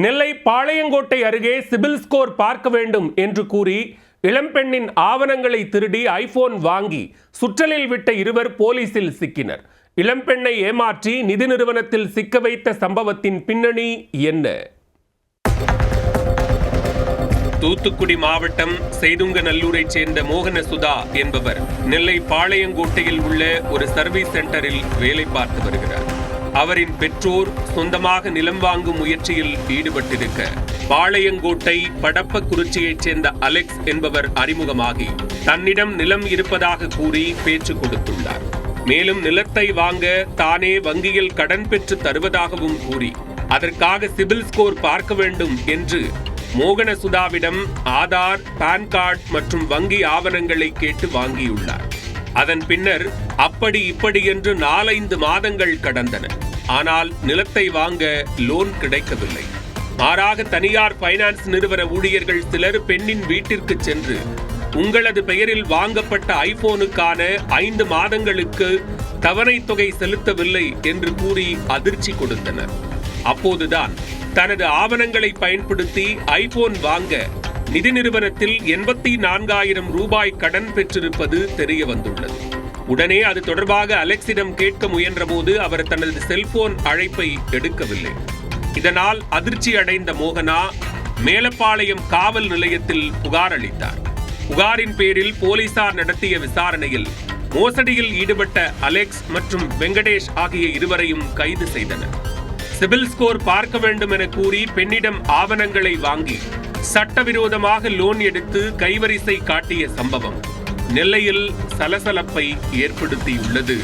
நெல்லை பாளையங்கோட்டை அருகே சிபில் ஸ்கோர் பார்க்க வேண்டும் என்று கூறி இளம்பெண்ணின் ஆவணங்களை திருடி ஐபோன் வாங்கி சுற்றலில் விட்ட இருவர் போலீசில் சிக்கினர். இளம்பெண்ணை ஏமாற்றி நிதி நிறுவனத்தில் சிக்க வைத்த சம்பவத்தின் பின்னணி என்ன? தூத்துக்குடி மாவட்டம் செய்துங்கநல்லூரை சேர்ந்த மோகன சுதா என்பவர் நெல்லை பாளையங்கோட்டையில் உள்ள ஒரு சர்வீஸ் சென்டரில் வேலை பார்த்து வருகிறார். அவரின் பெற்றோர் சொந்தமாக நிலம் வாங்கும் முயற்சியில் ஈடுபட்டிருக்க பாளையங்கோட்டை படப்பக்குறிச்சியைச் சேர்ந்த அலெக்ஸ் என்பவர் அறிமுகமாகி தன்னிடம் நிலம் இருப்பதாக கூறி பேச்சு கொடுத்துள்ளார். மேலும் நிலத்தை வாங்க தானே வங்கியில் கடன் பெற்று தருவதாகவும் கூறி அதற்காக சிபில் ஸ்கோர் பார்க்க வேண்டும் என்று மோகன சுதாவிடம் ஆதார், பான் கார்டு மற்றும் வங்கி ஆவணங்களை கேட்டு வாங்கியுள்ளார். அதன் பின்னர் அப்படி இப்படி என்று 4-5 மாதங்கள் கடந்தன. ஆனால் நிலத்தை வாங்க லோன் கிடைக்கவில்லை. மாறாக தனியார் பைனான்ஸ் நிறுவன ஊழியர்கள் சிலர் பெண்ணின் வீட்டிற்கு சென்று உங்களது பெயரில் வாங்கப்பட்ட ஐபோனுக்கான 5 மாதங்களுக்கு தவணை தொகை செலுத்தவில்லை என்று கூறி அதிர்ச்சி கொடுத்தனர். அப்போதுதான் தனது ஆவணங்களை பயன்படுத்தி ஐபோன் வாங்க நிதி நிறுவனத்தில் 84,000 ரூபாய் கடன் பெற்றிருப்பது தெரிய வந்துள்ளது. உடனே அது தொடர்பாக அலெக்ஸிடம் கேட்க முயன்றபோது அவர் தனது செல்போன் அழைப்பை எடுக்கவில்லை. இதனால் அதிர்ச்சி அடைந்த மோகனா மேலப்பாளையம் காவல் நிலையத்தில் புகார் அளித்தார். புகாரின் பேரில் போலீசார் நடத்திய விசாரணையில் மோசடியில் ஈடுபட்ட அலெக்ஸ் மற்றும் வெங்கடேஷ் ஆகிய இருவரையும் கைது செய்தனர். சிபில் ஸ்கோர் பார்க்க வேண்டும் என கூறி பெண்ணிடம் ஆவணங்களை வாங்கி சட்டவிரோதமாக லோன் எடுத்து கைவரிசை காட்டிய சம்பவம் நெல்லையில் சலசலப்பை ஏற்படுத்தியுள்ளது.